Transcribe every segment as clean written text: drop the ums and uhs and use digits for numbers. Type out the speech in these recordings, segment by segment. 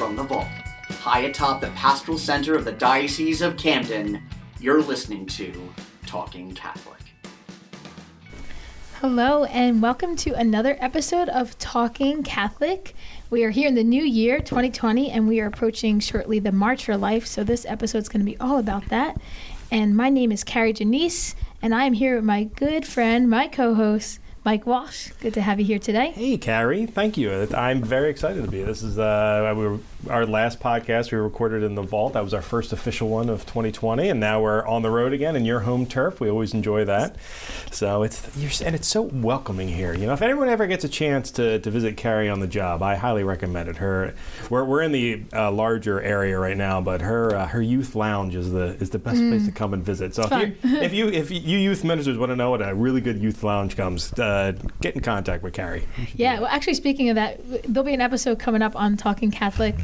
from the vault, high atop the pastoral center of the Diocese of Camden, you're listening to Talking Catholic. Hello, and welcome to another episode of Talking Catholic. We are here in the new year, 2020, and we are approaching shortly the March for Life, so this episode is going to be all about that. And my name is Kari, Janisse, and I am here with my good friend, my co-host, Mike Walsh. Good to have you here today. Hey, Kari. Thank you. I'm very excited to be here. This is our last podcast we recorded in the vault. That was our first official one of 2020, and now we're on the road again in your home turf. We always enjoy that. So it's so welcoming here. You know, if anyone ever gets a chance to visit Kari on the job, I highly recommend it. We're in the larger area right now, but her youth lounge is the best place to come and visit. So if you youth ministers want to know what a really good youth lounge comes, get in contact with Kari. Yeah, well, actually, speaking of that, there'll be an episode coming up on Talking Catholic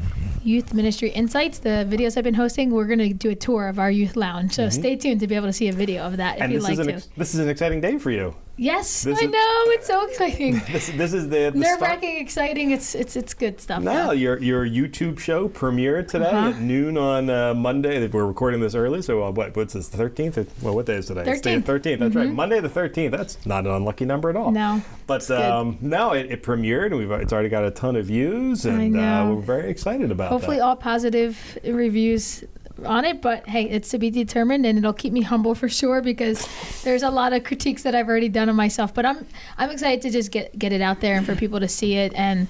Youth Ministry Insights. The videos I've been hosting, we're going to do a tour of our youth lounge. So stay tuned to be able to see a video of that if you'd like to. This is an exciting day for you. Yes, I know. It's so exciting. This is the nerve-wracking, exciting. It's good stuff. No, your YouTube show premiered today at noon on Monday. We're recording this early, so what's this, the 13th? Well, what day is today? 13th. That's right. Monday the 13th. That's not an unlucky number at all. No. But no, it premiered, and it's already got a ton of views, and we're very excited about Hopefully that. all positive reviews on it, but hey, it's to be determined, and it'll keep me humble for sure, because there's a lot of critiques that I've already done on myself, but I'm excited to just get it out there and for people to see it, and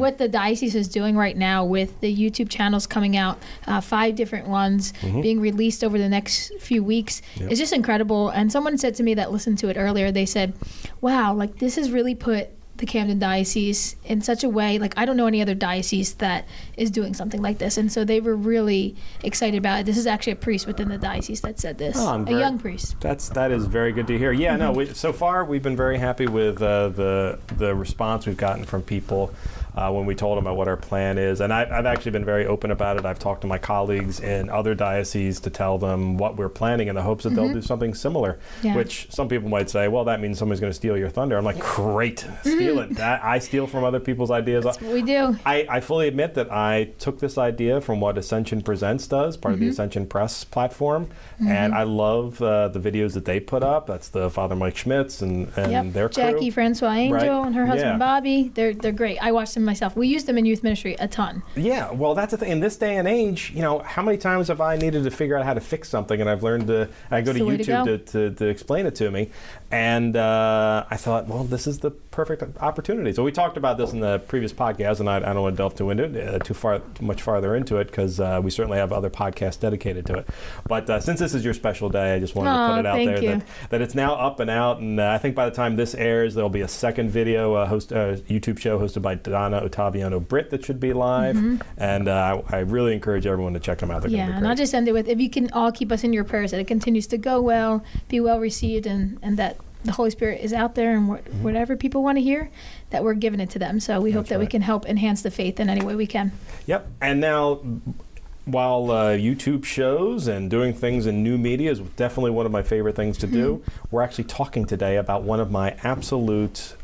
what the diocese is doing right now with the YouTube channels coming out, 5 different ones being released over the next few weeks is just incredible. And someone said to me that listened to it earlier, they said, wow, like this has really put the Camden Diocese in such a way, like I don't know any other diocese that is doing something like this, and so they were really excited about it. This is actually a priest within the diocese that said this, a young priest. That is very good to hear. Yeah, no, so far we've been very happy with the response we've gotten from people when we told them about what our plan is, and I've actually been very open about it. I've talked to my colleagues in other dioceses to tell them what we're planning in the hopes that they'll do something similar, which some people might say, well, that means someone's going to steal your thunder. I'm like, great, steal it. I steal from other people's ideas. That's what we do. I fully admit that I took this idea from what Ascension Presents does, part of the Ascension Press platform, and I love the videos that they put up. That's the Father Mike Schmitz and their crew. Jackie Francois Angel and her husband Bobby. They're great. I watched them myself. We use them in youth ministry a ton. Yeah, well, that's the thing. In this day and age, you know, how many times have I needed to figure out how to fix something, and I've learned I go to YouTube to explain it to me, and I thought, well, this is the perfect opportunity. So we talked about this in the previous podcast, and I don't want to delve too into it, too much farther into it, because we certainly have other podcasts dedicated to it. But since this is your special day, I just wanted to put it out there that it's now up and out, and I think by the time this airs, there'll be a second video, YouTube show hosted by Donna Ottaviano Britt that should be live, and I really encourage everyone to check them out. Yeah, and I'll just end it with, if you can all keep us in your prayers that it continues to go well, be well received, and that the Holy Spirit is out there, and whatever people want to hear, that we're giving it to them. So we hope that we can help enhance the faith in any way we can. Yep, and now, while YouTube shows and doing things in new media is definitely one of my favorite things to do, we're actually talking today about one of my absolute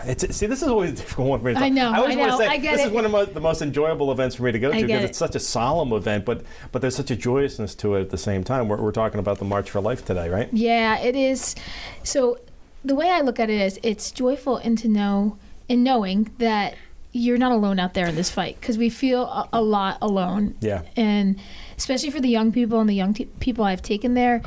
this is always a difficult one for me to talk. I know. Want to say this is one of the most enjoyable events for me to go to, because it's such a solemn event, but there's such a joyousness to it at the same time. We're talking about the March for Life today, right? Yeah, it is. So the way I look at it is, it's joyful in knowing that you're not alone out there in this fight, because we feel a lot alone. Yeah. And especially for the young people and the young people I've taken there,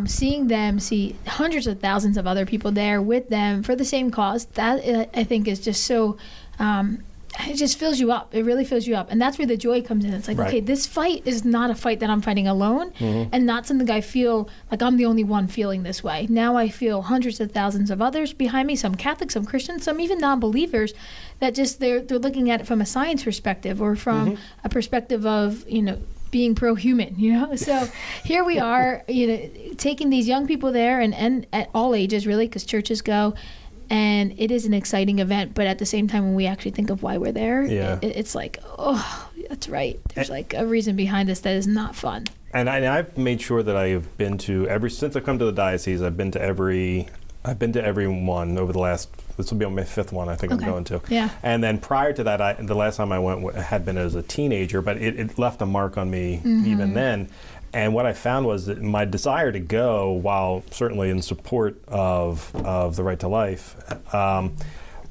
seeing them see hundreds of thousands of other people there with them for the same cause, that I think is just so, it just fills you up. It really fills you up. And that's where the joy comes in. It's like, okay, this fight is not a fight that I'm fighting alone, and not something I feel like I'm the only one feeling this way. Now I feel hundreds of thousands of others behind me, some Catholics, some Christians, some even non-believers, that just they're looking at it from a science perspective, or from a perspective of, being pro-human, So here we are, taking these young people there, and at all ages, really, because churches go, and it is an exciting event. But at the same time, when we actually think of why we're there, it's like, oh, that's right. There's like a reason behind this that is not fun. And I've made sure that I have been to since I've come to the diocese, I've been to every I've been to every one over the last, this will be my 5th one I think I'm going to. Yeah. And then prior to that, the last time I went had been as a teenager, but it left a mark on me even then. And what I found was that my desire to go, while certainly in support of the right to life,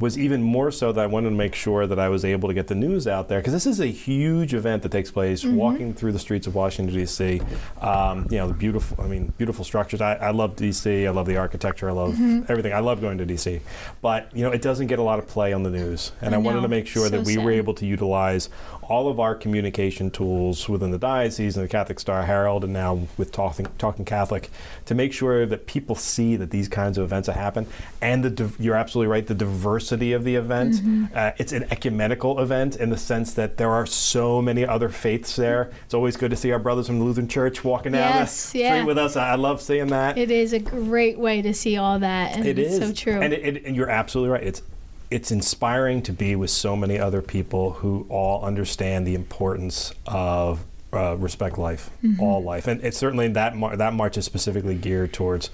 was even more so that I wanted to make sure that I was able to get the news out there, because this is a huge event that takes place walking through the streets of Washington, D.C. The beautiful structures. I love D.C. I love the architecture. I love everything. I love going to D.C. But it doesn't get a lot of play on the news, and I wanted to make sure that we were able to utilize all of our communication tools within the diocese and the Catholic Star Herald, and now with Talking Catholic, to make sure that people see that these kinds of events happen. And you're absolutely right, the diversity of the event. It's an ecumenical event in the sense that there are so many other faiths there. It's always good to see our brothers from the Lutheran Church walking down the street with us. I love seeing that. It is a great way to see all that, and it's so true. And you're absolutely right. It's inspiring to be with so many other people who all understand the importance of respect life, all life, and it's certainly that march is specifically geared towards,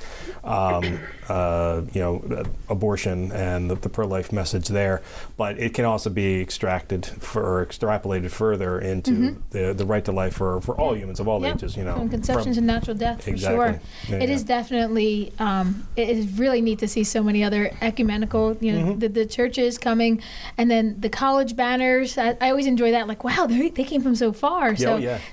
abortion and the pro-life message there. But it can also be extrapolated further into the right to life for all humans of all ages. From conception to natural death, for sure. It is definitely it is really neat to see so many other ecumenical. The churches coming, and then the college banners. I always enjoy that. Like, wow, they came from so far.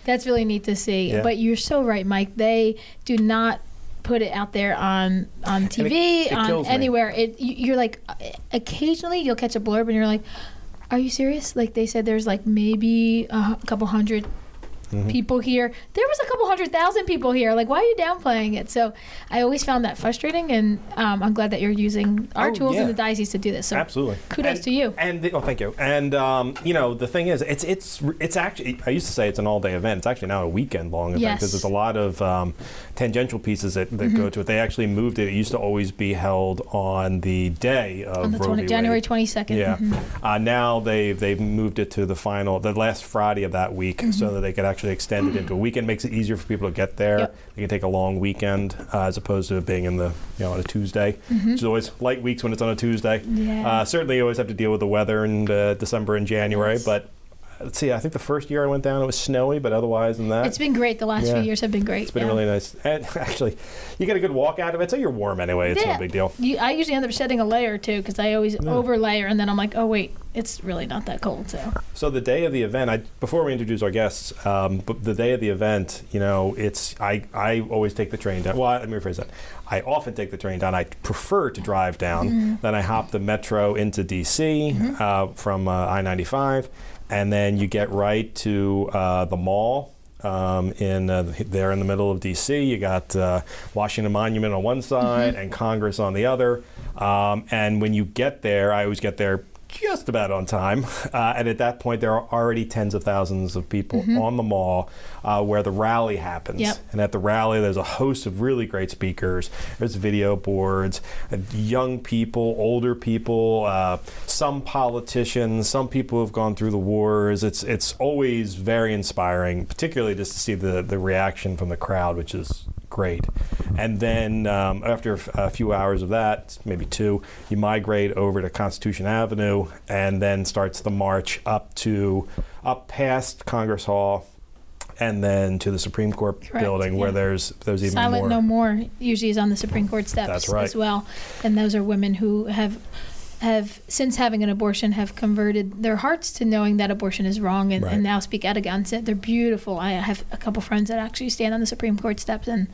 That's really neat to see. Yeah. But you're so right, Mike. They do not put it out there on TV, on anywhere. You're like, occasionally you'll catch a blurb and you're like, are you serious? Like, they said there's like maybe a couple hundred people here. There was a couple 100,000 people here. Like, why are you downplaying it? So I always found that frustrating, and I'm glad that you're using our tools in the diocese to do this. So absolutely, kudos to you. Thank you. And the thing is, it's actually, I used to say it's an all-day event. It's actually now a weekend-long event, because there's a lot of tangential pieces that go to it. They actually moved it. It used to always be held on the day of Roe v. Wade. January 22nd. Yeah. Now they've moved it to the last Friday of that week, so that they could actually extend it into a weekend. Makes it easier for people to get there. They can take a long weekend as opposed to it being in on a Tuesday, which is always light weeks when it's on a Tuesday. Certainly you always have to deal with the weather in December and January, but let's see, I think the first year I went down it was snowy, but otherwise than that, it's been great. The last few years have been great. It's been really nice. And actually, you get a good walk out of it, so you're warm anyway. It's no big deal. I usually end up shedding a layer too, because I always over layer, and then I'm like, oh wait, it's really not that cold. So the day of the event, before we introduce our guests, but the day of the event, I always take the train down. Well, let me rephrase that. I often take the train down. I prefer to drive down. Then I hop the metro into D.C. From I-95. And then you get right to the mall there in the middle of D.C. You got Washington Monument on one side and Congress on the other. And when you get there, I always get there just about on time. And at that point, there are already tens of thousands of people on the mall where the rally happens. And at the rally, there's a host of really great speakers. There's video boards, young people, older people, some politicians, some people who've gone through the wars. It's always very inspiring, particularly just to see the reaction from the crowd, which is great. And then after a few hours of that, maybe 2, you migrate over to Constitution Avenue, and then starts the march up past Congress Hall, and then to the Supreme Court building, where there's even more. Silent No More usually is on the Supreme Court steps as well, and those are women who have since having an abortion have converted their hearts to knowing that abortion is wrong, and now speak out against it. They're beautiful. I have a couple friends that actually stand on the Supreme Court steps, and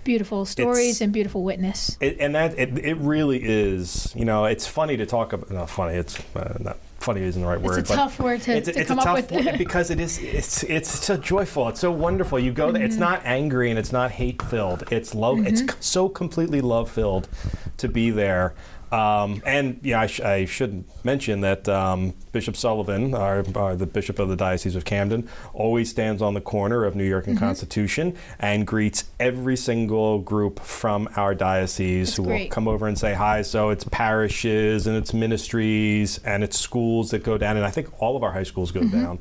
beautiful stories and beautiful witness. It really is. It's funny to talk about. Not funny. It's not funny isn't the right word. It's a tough word to come up with. Because it's so joyful. It's so wonderful. You go there. It's not angry and it's not hate filled. It's love. It's so completely love filled to be there. And yeah, I should mention that Bishop Sullivan, the Bishop of the Diocese of Camden, always stands on the corner of New York and Constitution and greets every single group from our diocese who will come over and say hi. So it's parishes and it's ministries and it's schools that go down, and I think all of our high schools go down,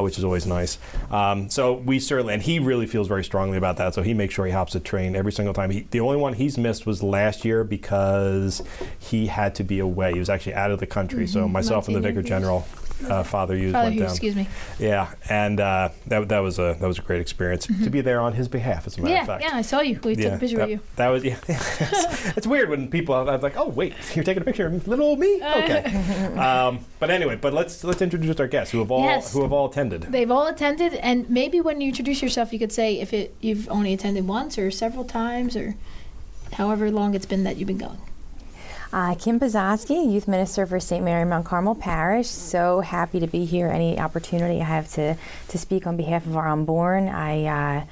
which is always nice. So we certainly, and he really feels very strongly about that, so he makes sure he hops a train every single time. The only one he's missed was last year because he had to be away. He was actually out of the country. So myself and the Vicar General, Father Hughes, went down. Excuse me. Yeah, and that was a great experience to be there on his behalf, as a matter of fact. Yeah, I saw you. We took a picture of you. That was it's weird when people. I was like, oh wait, you're taking a picture of little old me? Okay. But anyway, let's introduce our guests who have all attended. They've all attended, and maybe when you introduce yourself, you could say if you've only attended once or several times or however long it's been that you've been going. Kim Pesotski, Youth Minister for St. Mary Mount Carmel Parish. So happy to be here. Any opportunity I have to speak on behalf of our unborn, I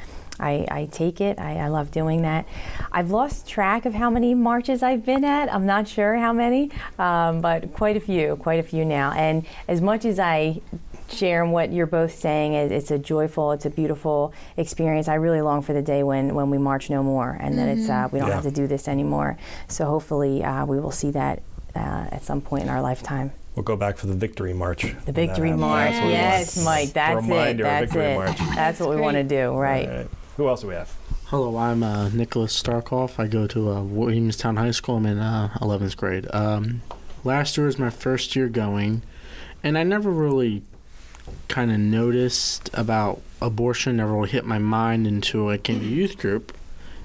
take it. I love doing that. I've lost track of how many marches I've been at. I'm not sure how many, but quite a few now. And as much as I share what you're both saying, it's a joyful, it's a beautiful experience. I really long for the day when we march no more, and that it's we don't have to do this anymore. So hopefully we will see that at some point in our lifetime. We'll go back for the Victory March. The Victory March, yes, Mike, that's it. That's it. March. That's what we want to do, right? Who else do we have? Hello, I'm Nick Starkov. I go to Williamstown High School. I'm in 11th grade. Last year was my first year going, and I never really kind of noticed about abortion, never really hit my mind until I came to youth group,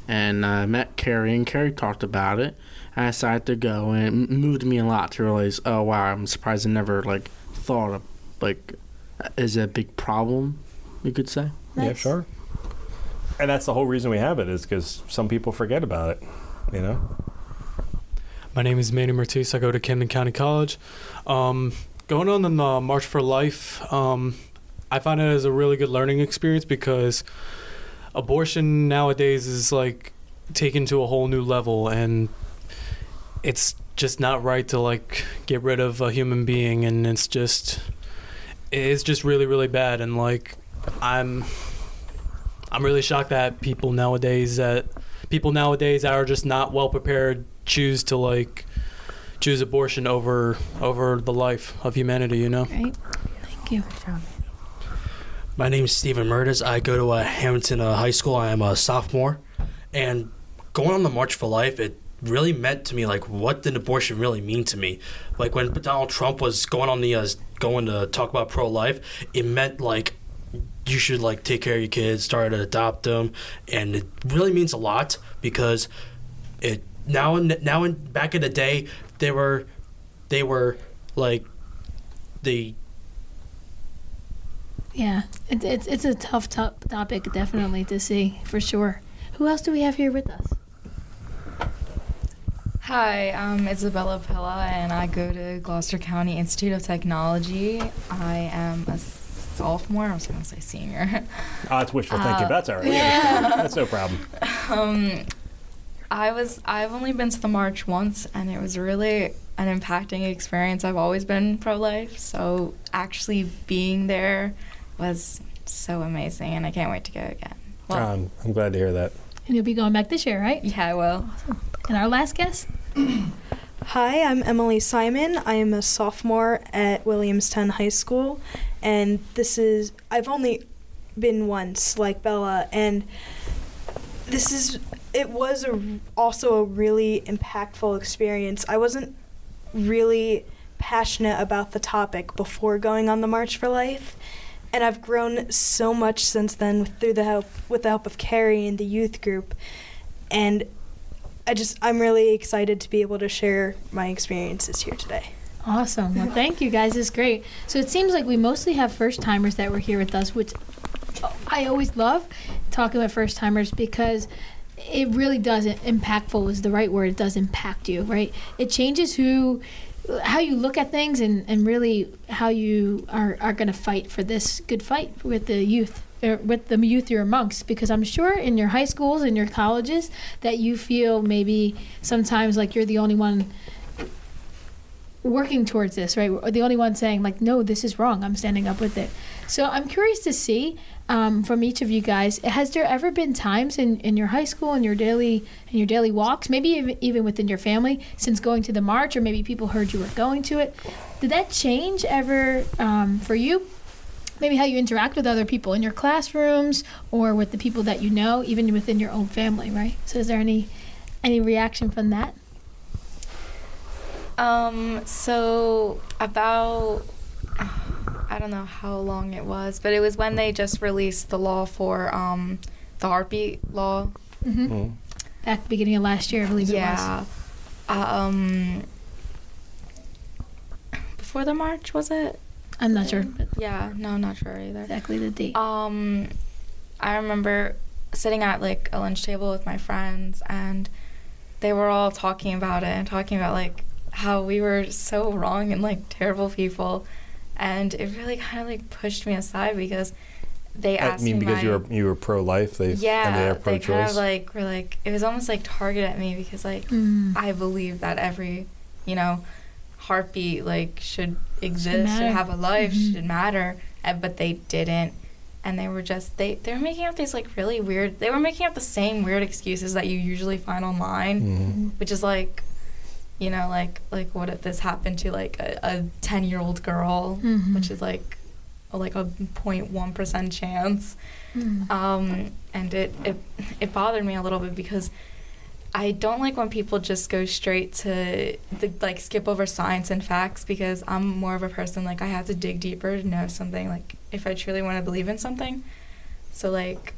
and I met Kari, and Kari talked about it, and I decided to go, and it moved me a lot to realize, oh wow, I'm surprised I never thought of is it a big problem, you could say. Nice. Yeah, sure. And that's the whole reason we have it, is because some people forget about it, you know? My name is Manny Mertis. I go to Camden County College. Going on the March for Life, I find it as a really good learning experience because abortion nowadays is taken to a whole new level, and it's just not right to get rid of a human being, and it's just really, really bad. And I'm really shocked that people nowadays that are just not well prepared choose abortion over the life of humanity, you know? Right. Thank you. My name is Stephen and Manny Mertis. I go to Hamilton High School. I am a sophomore. And going on the March for Life, it really meant to me, what did abortion really mean to me? When Donald Trump was going to talk about pro-life, it meant, you should, take care of your kids, start to adopt them. And it really means a lot because back in the day, they were yeah, it's a tough topic definitely to see, for sure. Who else do we have here with us? Hi, I'm Isabella Pilla, and I go to Gloucester County Institute of Technology. I am a sophomore. I was going to say senior. It's wishful thinking. That's all right. Yeah. That's no problem. I've only been to the march once, and it was really an impacting experience. I've always been pro-life, so actually being there was so amazing, and I can't wait to go again. Well, I'm glad to hear that. And you'll be going back this year, right? Yeah, I will. Awesome. And our last guest? Hi, I'm Emily Simon. I am a sophomore at Williamstown High School, and I've only been once, like Bella, and it was also a really impactful experience. I wasn't really passionate about the topic before going on the March for Life, and I've grown so much since then with the help of Kari and the youth group, and I'm really excited to be able to share my experiences here today. Awesome. Well, thank you guys. It's great. So it seems like we mostly have first-timers that were here with us, which I always love talking with first-timers because it really does, impactful is the right word. It does impact you, right? It changes how you look at things and really how you are going to fight for this good fight with the youth you're amongst, because I'm sure in your high schools and your colleges that you feel maybe sometimes like you're the only one working towards this, right? We're the only one saying, like, no, this is wrong. I'm standing up with it. So I'm curious to see from each of you guys, has there ever been times in your high school and your daily walks, maybe even within your family, since going to the march, or maybe people heard you were going to it, did that change ever for you? Maybe how you interact with other people in your classrooms or with the people that you know, even within your own family, right? So is there any reaction from that? So about, I don't know how long it was, but it was when they just released the law for the heartbeat law. Mm-hmm. Mm-hmm. Back at the beginning of last year, I believe it was. Yeah. Before the march, was it? I'm not sure. Yeah, no, I'm not sure either. Exactly the date. I remember sitting at like a lunch table with my friends, and they were all talking about it and talking about like how we were so wrong and like terrible people, and it really kind of like pushed me aside because they asked me. Because you were pro-life, and they are pro-choice. They kind of like were like, it was almost like targeted at me because like I believe that every heartbeat like should exist, should have a life, should matter, but they didn't, and they were just they were making up these like really weird. They were making up the same weird excuses that you usually find online, which is like, like what if this happened to like a 10-year-old girl, which is like a 0.1% chance, and it bothered me a little bit because I don't like when people just go straight to skip over science and facts, because I'm more of a person like I have to dig deeper to know something, like if I truly want to believe in something. So like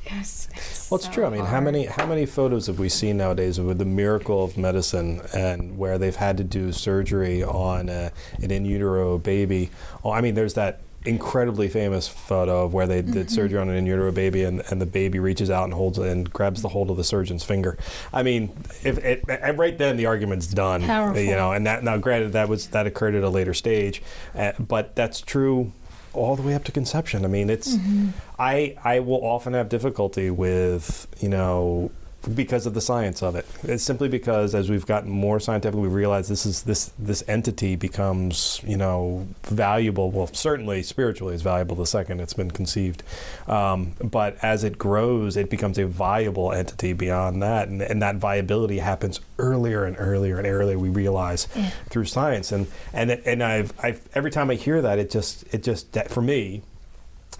it's well, it's so true. I mean, how many photos have we seen nowadays with the miracle of medicine, and where they've had to do surgery on an in utero baby? Oh, I mean, there's that incredibly famous photo of where they did surgery on an in utero baby, and the baby reaches out and holds and grabs the hold of the surgeon's finger. I mean, right then the argument's done. Powerful. And that, now granted that occurred at a later stage, but that's true all the way up to conception. I mean, it's I will often have difficulty with because of the science of it. It's simply because as we've gotten more scientific, we realize this entity becomes valuable. Well, certainly spiritually is valuable the second it's been conceived, but as it grows, it becomes a viable entity beyond that, and that viability happens earlier and earlier and earlier. We realize through science, and I've every time I hear that, it just for me,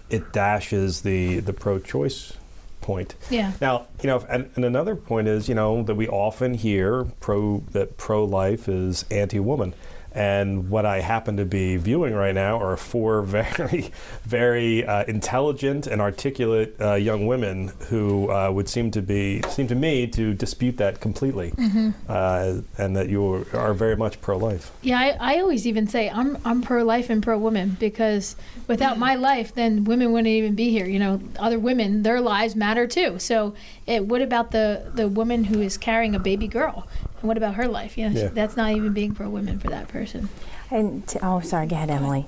it dashes the pro-choice point. Yeah. Now, and another point is, that we often hear that pro-life is anti-woman. And what I happen to be viewing right now are 4 very, very intelligent and articulate young women who would seem to me to dispute that completely, and that you are very much pro-life. Yeah, I always even say I'm pro-life and pro-woman, because without my life, then women wouldn't even be here. Other women, their lives matter too. So what about the woman who is carrying a baby girl? And what about her life? That's not even being pro-women for that person. And sorry, go ahead, Emily.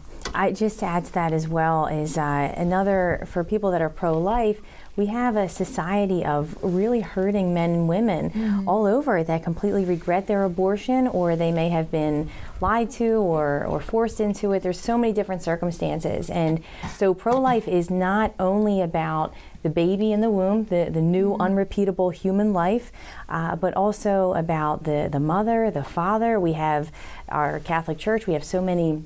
Just to add to that as well is another, for people that are pro-life, we have a society of really hurting men and women all over that completely regret their abortion, or they may have been lied to or forced into it. There's so many different circumstances. And so pro-life is not only about the baby in the womb, the new unrepeatable human life, but also about the mother, the father. We have our Catholic Church. We have so many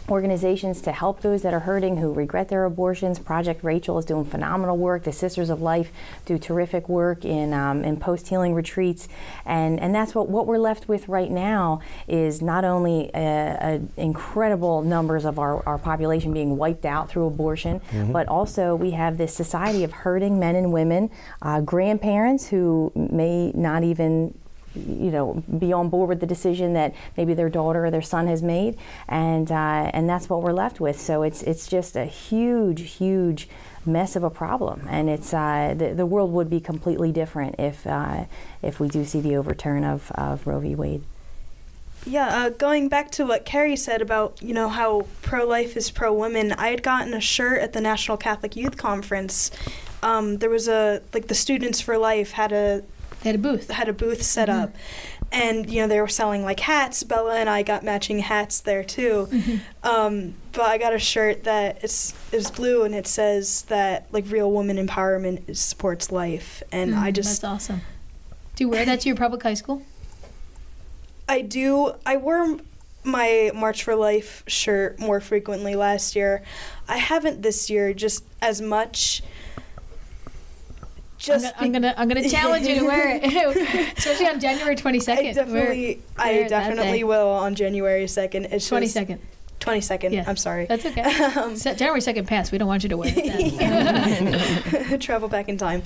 organizations to help those that are hurting, who regret their abortions. Project Rachel is doing phenomenal work. The Sisters of Life do terrific work in post-healing retreats, and that's what we're left with right now is not only incredible numbers of our population being wiped out through abortion, but also we have this society of hurting men and women, grandparents who may not even be on board with the decision that maybe their daughter or their son has made, and that's what we're left with. So it's just a huge mess of a problem, and it's the world would be completely different if we do see the overturn of Roe v. Wade. Yeah, going back to what Kari said about how pro-life is pro-women, I had gotten a shirt at the National Catholic Youth Conference. There was the Students for Life had a booth set up, And, they were selling, like, hats. Bella and I got matching hats there, too. But I got a shirt that it's blue, and it says that, like, real woman empowerment supports life. And That's awesome. Do you wear that to your public high school? I do. I wore my March for Life shirt more frequently last year. I haven't this year just as much. I'm gonna challenge you to wear it, especially on January 22nd. I definitely will on January 2nd. It's 22nd. 22nd. Yeah. I'm sorry. That's okay. January 2nd passed. We don't want you to wear it. Travel back in time.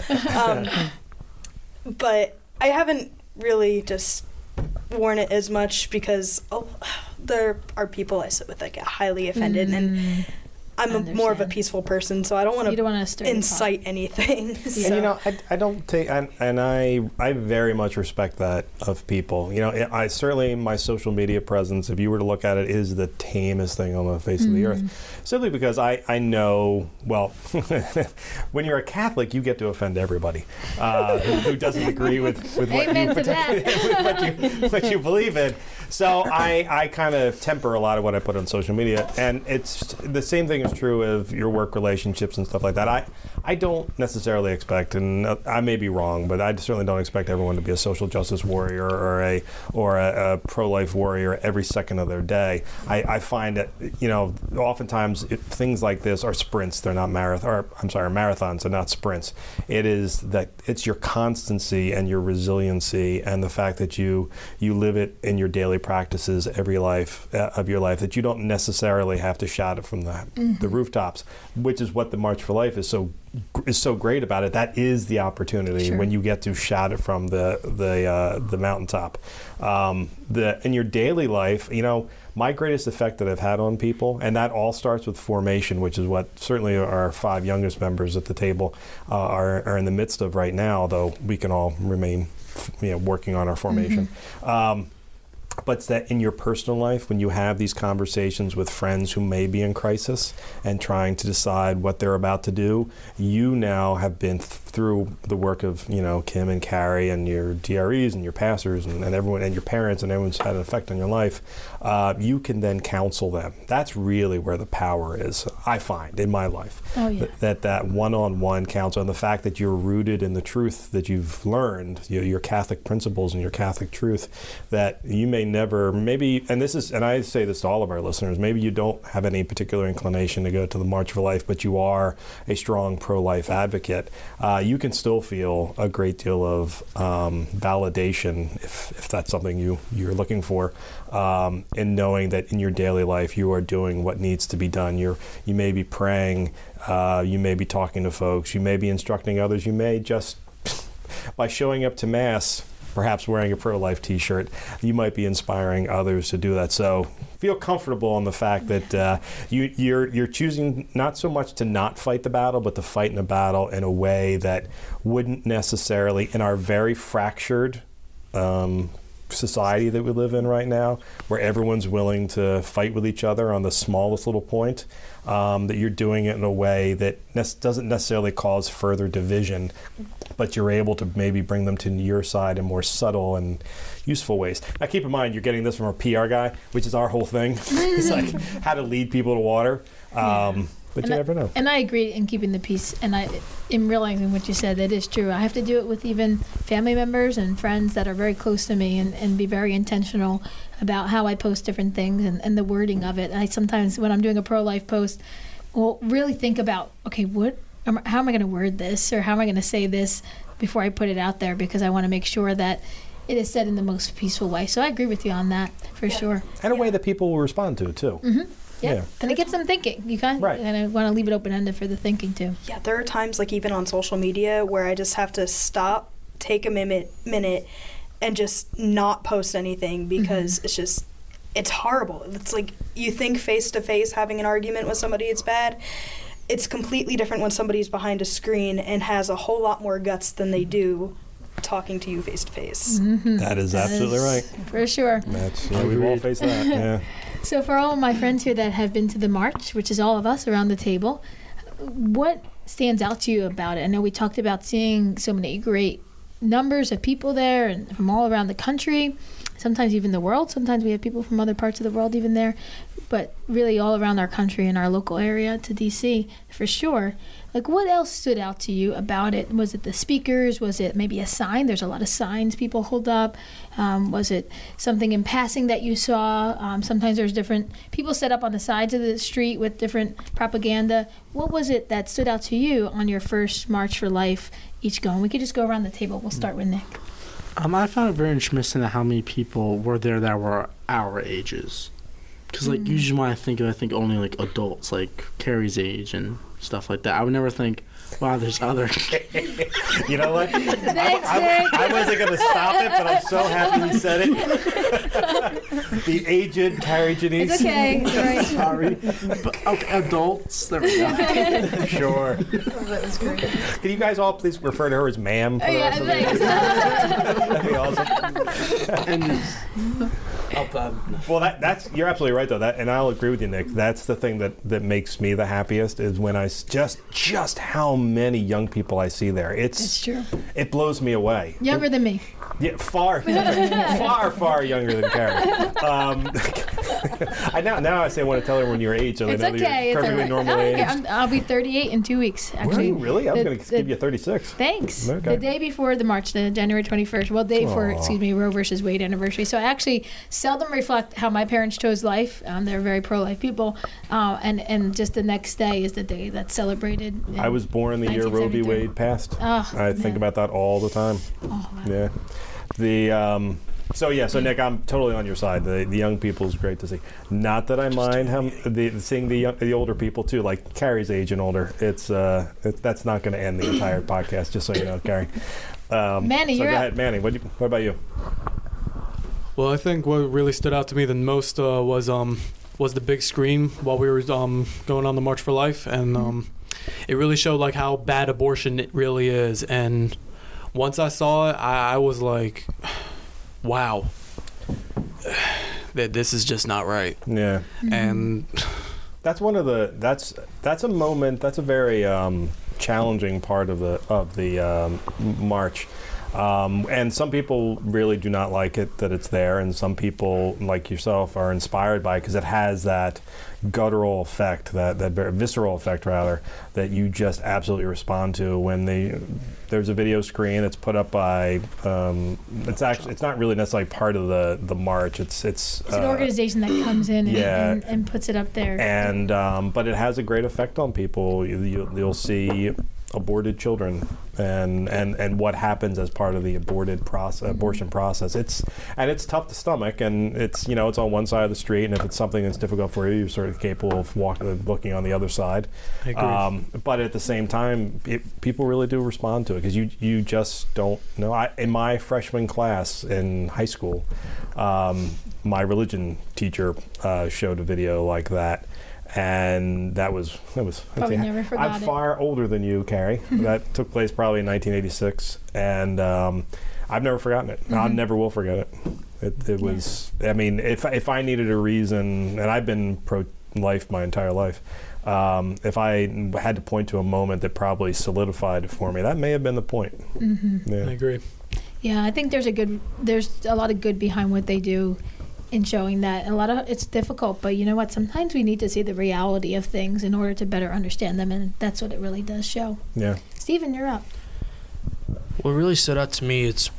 But I haven't really just worn it as much because there are people I sit with that get highly offended, and I'm more of a peaceful person, so I don't want to incite anything. So. And I don't take, and I very much respect that of people. I certainly, my social media presence, if you were to look at it, is the tamest thing on the face of the earth. Simply because I know, well, when you're a Catholic, you get to offend everybody who doesn't agree with what you believe in. So I kind of temper a lot of what I put on social media, and it's the same thing is true of your work relationships and stuff like that. I don't necessarily expect, and I may be wrong, but I certainly don't expect everyone to be a social justice warrior or a pro-life warrior every second of their day. I find that oftentimes things like this are sprints; they're not marathons. They're not sprints. It's your constancy and your resiliency, and the fact that you live it in your daily practices every life of your life, that you don't necessarily have to shout it from the rooftops, which is what the March for Life is so great about it. That is the opportunity when you get to shout it from the mountaintop. In your daily life, my greatest effect that I've had on people, and that all starts with formation, which is what certainly our 5 youngest members at the table are in the midst of right now, though we can all remain working on our formation. But it's that in your personal life, when you have these conversations with friends who may be in crisis and trying to decide what they're about to do, you now have been through the work of, Kim and Kari and your DREs and your pastors and everyone and your parents, and everyone's had an effect on your life. You can then counsel them. That's really where the power is, I find, in my life. Oh, yeah. That one-on-one counsel, and the fact that you're rooted in the truth that you've learned, your Catholic principles and your Catholic truth, that you may never, and I say this to all of our listeners, maybe you don't have any particular inclination to go to the March for Life, but you are a strong pro-life advocate. You can still feel a great deal of validation, if that's something you're looking for, in knowing that in your daily life you are doing what needs to be done. You may be praying, you may be talking to folks, you may be instructing others, you may just, by showing up to Mass, perhaps wearing a pro-life t-shirt, you might be inspiring others to do that. So feel comfortable in the fact that you're choosing not so much to not fight the battle, but to fight in a battle in a way that wouldn't necessarily, in our very fractured society that we live in right now, where everyone's willing to fight with each other on the smallest little point, that you're doing it in a way that doesn't necessarily cause further division, but you're able to maybe bring them to your side in more subtle and useful ways. Now keep in mind, you're getting this from a PR guy, which is our whole thing. It's like how to lead people to water. But you never know. And I agree in keeping the peace, and in realizing what you said, that is true. I have to do it with even family members and friends that are very close to me, and be very intentional about how I post different things and the wording of it. And I sometimes, when I'm doing a pro-life post, will really think about, okay, how am I going to word this, or how am I going to say this before I put it out there, because I want to make sure that it is said in the most peaceful way. So I agree with you on that, for sure. And a way that people will respond to it, too. Mm-hmm. Yeah, and it gets them thinking. You kind of, and I want to leave it open-ended for the thinking too. Yeah, there are times, like even on social media, where I just have to stop, take a minute, and just not post anything, because it's horrible. It's like, you think face-to-face having an argument with somebody, it's bad. It's completely different when somebody's behind a screen and has a whole lot more guts than they do talking to you face-to-face. Mm-hmm. That is absolutely right. For sure. We've all faced that, yeah. So for all of my friends here that have been to the march, which is all of us around the table, what stands out to you about it? I know we talked about seeing so many great numbers of people there and from all around the country, sometimes even the world. Sometimes we have people from other parts of the world even there, but really all around our country and our local area to DC for sure. Like, what else stood out to you about it? Was it the speakers? Was it maybe a sign? There's a lot of signs people hold up. Was it something in passing that you saw? Sometimes there's different people set up on the sides of the street with different propaganda. What was it that stood out to you on your first March for Life each going? We could just go around the table. We'll start with Nick. I found it very interesting how many people were there that were our ages. Because, like, usually when I think only, like, adults, like Kari's age and stuff like that. I would never think, wow, there's other... You know what? I wasn't going to stop it, but I'm so happy you said it. The aged Kari Janisse. It's okay. Right. Sorry. But, okay, adults. There we go. Sure. That was great. Can you guys all please refer to her as ma'am? For Yeah, thanks. That'd be awesome. Well, that's you're absolutely right though. And I'll agree with you, Nick. That's the thing that makes me the happiest is when I just how many young people I see there. It's true. It blows me away. Younger than me. Yeah, far younger than Kari. Now I say I want to tell everyone your age, so they know that you're perfectly normal age. I'll be 38 in 2 weeks. Actually, were you really? I was going to give you 36. Thanks. Okay. The day before the March, the January 21st. Well, day for Roe versus Wade anniversary. So I actually seldom reflect how my parents chose life. They're very pro-life people, and just the next day is the day that's celebrated. I was born the year Roe v. Wade passed. I think about that all the time. Oh, wow. Yeah. So Nick, I'm totally on your side. The young people is great to see. Not that I mind seeing the older people too, like Kari's age and older. That's not going to end the entire podcast, just so you know, Kari. Manny, so you're go up. ahead, Manny. What about you? Well, I think what really stood out to me the most was the big screen while we were going on the March for Life, and it really showed like how bad abortion it really is. And once I saw it, I was like, wow, this is just not right. Yeah. And that's one of the that's a moment. That's a very challenging part of the march. And some people really do not like it that it's there, and some people, like yourself, are inspired by it because it has that guttural effect, that visceral effect, rather, that you just absolutely respond to when there's a video screen. It's put up by it's not really necessarily part of the march. It's an organization that comes in and puts it up there. And but it has a great effect on people. You'll see aborted children and what happens as part of the abortion process. It's tough to stomach, and it's on one side of the street, and if it's something that's difficult for you, you're sort of capable of looking on the other side. I agree. But at the same time, people really do respond to it because you just don't know. In my freshman class in high school, my religion teacher showed a video like that. And that was probably never forgot I'm far older than you, Kari. That took place probably in 1986, and I've never forgotten it. I never will forget it. It was. I mean, if I needed a reason, and I've been pro-life my entire life, if I had to point to a moment that probably solidified it for me, that may have been the point. I agree. Yeah, I think there's a lot of good behind what they do in showing that. It's difficult, but you know what? Sometimes we need to see the reality of things in order to better understand them, and that's what it really does show. Yeah. Stephen, you're up. What really stood out to me, it's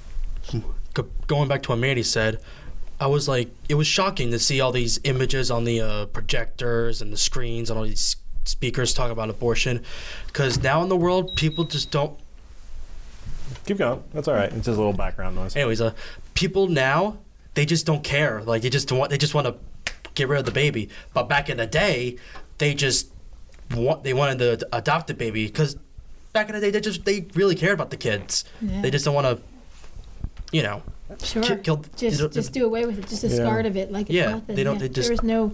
going back to what Manny said, I was like, it was shocking to see all these images on the projectors and the screens and all these speakers talk about abortion, because now in the world, people just don't. Keep going. That's all right. It's just a little background noise. Anyways, people now, they just don't care. Like they just want to get rid of the baby. But back in the day, they wanted to adopt the baby because back in the day they really cared about the kids. Yeah. They just don't want to, sure. kill. Just do away with it. Just discard of it like it's nothing. They don't. Yeah. There was no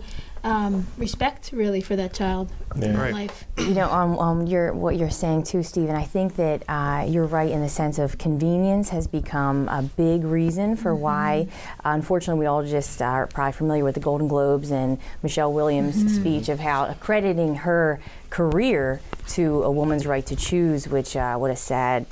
respect really for that child in their life. What you're saying too, Stephen. I think that you're right in the sense of convenience has become a big reason for why. Unfortunately, we all just are probably familiar with the Golden Globes and Michelle Williams' speech of how accrediting her career to a woman's right to choose, which what a sad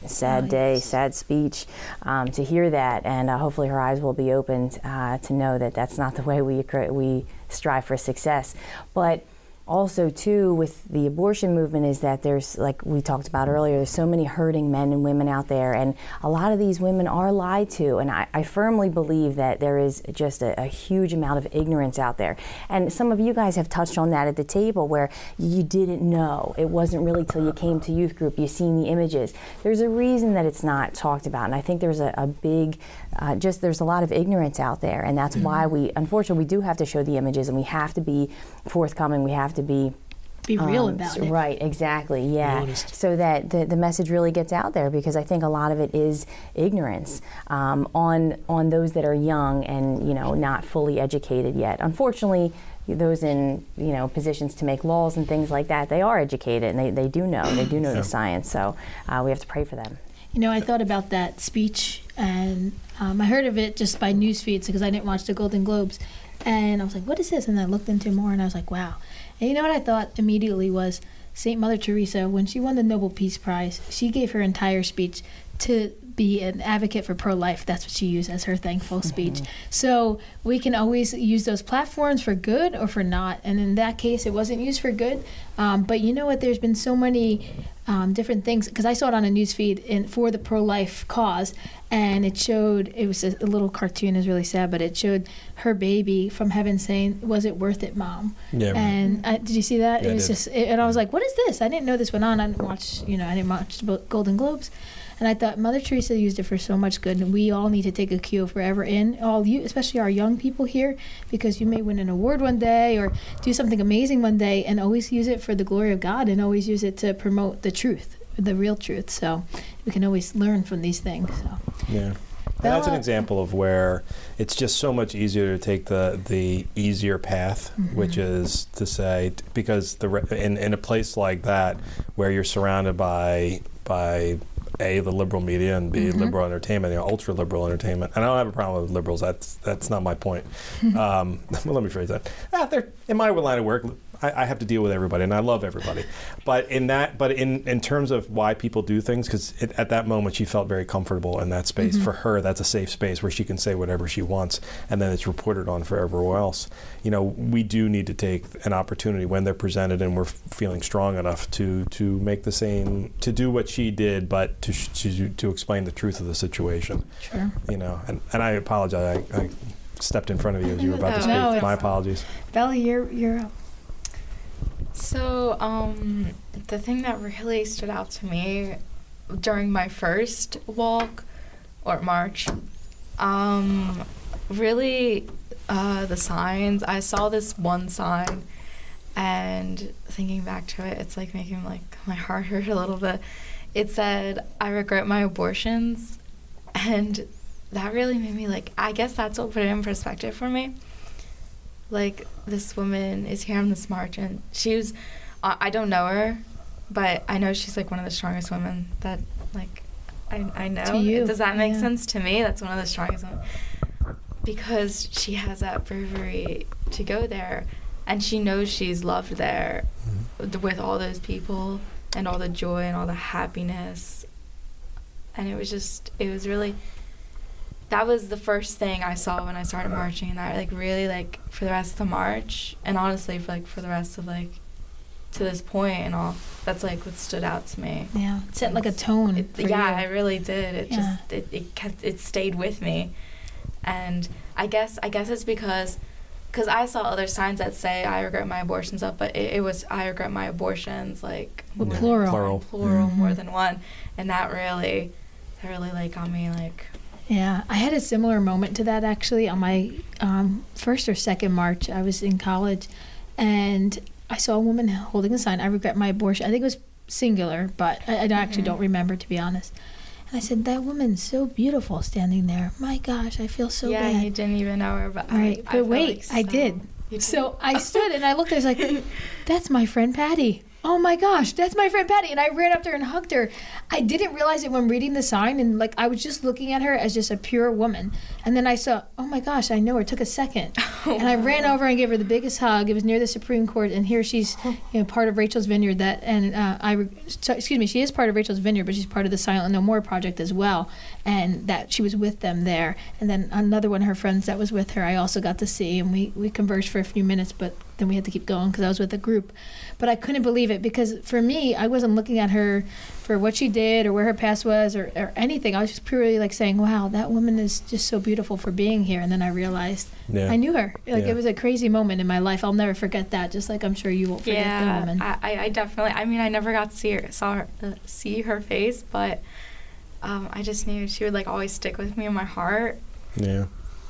day, sad speech to hear that, and hopefully her eyes will be opened to know that that's not the way we strive for success. But also, too, with the abortion movement is that there's, like we talked about earlier, there's so many hurting men and women out there, and a lot of these women are lied to, and I firmly believe that there is just a huge amount of ignorance out there. And some of you guys have touched on that at the table, where you didn't know. It wasn't really till you came to youth group, you seen the images. There's a reason that it's not talked about, and I think there's a big, there's a lot of ignorance out there, and that's why unfortunately, we do have to show the images, and we have to be forthcoming, we have to be real about it. Right, exactly, yeah. So that the message really gets out there, because I think a lot of it is ignorance on those that are young and, not fully educated yet. Unfortunately, those in, positions to make laws and things like that, they are educated and they do know the science. So we have to pray for them. I thought about that speech, and I heard of it just by news feeds because I didn't watch the Golden Globes. And I was like, what is this? And I looked into more, and I was like, wow. And you know what I thought immediately was St. Mother Teresa, when she won the Nobel Peace Prize, she gave her entire speech to be an advocate for pro-life. That's what she used as her thankful speech. So we can always use those platforms for good or for not. And in that case, it wasn't used for good. But you know what? There's been so many different things, because I saw it on a news feed for the pro-life cause, and it was a little cartoon, is really sad, but it showed her baby from heaven saying, "Was it worth it, Mom?" Yeah. And did you see that? Yeah, it was and I was like, "What is this?" I didn't know this went on. I didn't watch the Golden Globes. And I thought Mother Teresa used it for so much good, and we all need to take a cue if we're ever in, all you, especially our young people here, because you may win an award one day or do something amazing one day, and always use it for the glory of God, and always use it to promote the truth, the real truth. So we can always learn from these things. So. Yeah. And that's an example of where it's just so much easier to take the easier path, which is to say, because in a place like that where you're surrounded by A, the liberal media, and B, liberal entertainment, ultra liberal entertainment. And I don't have a problem with liberals. That's not my point. Well, let me phrase that. In my line of work, I have to deal with everybody, and I love everybody. But in terms of why people do things, because at that moment she felt very comfortable in that space. For her, that's a safe space where she can say whatever she wants, and then it's reported on for everywhere else. We do need to take an opportunity when they're presented and we're feeling strong enough to make the same, to do what she did, but to explain the truth of the situation. Sure. And I apologize. I stepped in front of you as you were about to speak. No, my apologies. Bella, you're up. So, the thing that really stood out to me during my first walk or march, really the signs. I saw this one sign, and thinking back to it, it's like making my heart hurt a little bit. It said, "I regret my abortions," and that really made me I guess that's what put it in perspective for me. This woman is here on this march, and she was, I don't know her, but I know she's one of the strongest women that I know. To you. Does that make sense to me? That's one of the strongest women, because she has that bravery to go there, and she knows she's loved there with all those people and all the joy and all the happiness, and it was really. That was the first thing I saw when I started marching, and that really for the rest of the march, and honestly for the rest of to this point and all, that's what stood out to me. Yeah, it set a tone. It really did. It stayed with me, and I guess it's because I saw other signs that say "I regret my abortions" up, but it was "I regret my abortions" plural more than one, and that really got me Yeah, I had a similar moment to that actually on my first or second march. I was in college, and I saw a woman holding a sign, "I regret my abortion." I think it was singular, but I actually don't remember, to be honest. And I said, that woman's so beautiful standing there. My gosh, I feel so bad. Yeah, you didn't even know her, but I wait, I did. So I stood and I looked, I was like, that's my friend Patty. oh my gosh, that's my friend Patty. And I ran up there and hugged her. I didn't realize it when reading the sign, and like I was just looking at her as just a pure woman. And then I saw, oh my gosh, I know her. It took a second. And I ran over and gave her the biggest hug. It was near the Supreme Court, and here she's part of Rachel's Vineyard. She is part of Rachel's Vineyard, but she's part of the Silent No More project as well. And that she was with them there. And then another one of her friends that was with her, I also got to see, and we conversed for a few minutes, but then we had to keep going because I was with a group. But I couldn't believe it, because for me, I wasn't looking at her for what she did or where her past was or anything. I was just purely like saying, wow, that woman is just so beautiful for being here. And then I realized I knew her. Like it was a crazy moment in my life. I'll never forget that, just like I'm sure you won't forget the woman. I definitely, I never got to see her face, but I just knew she would like always stick with me in my heart. Yeah.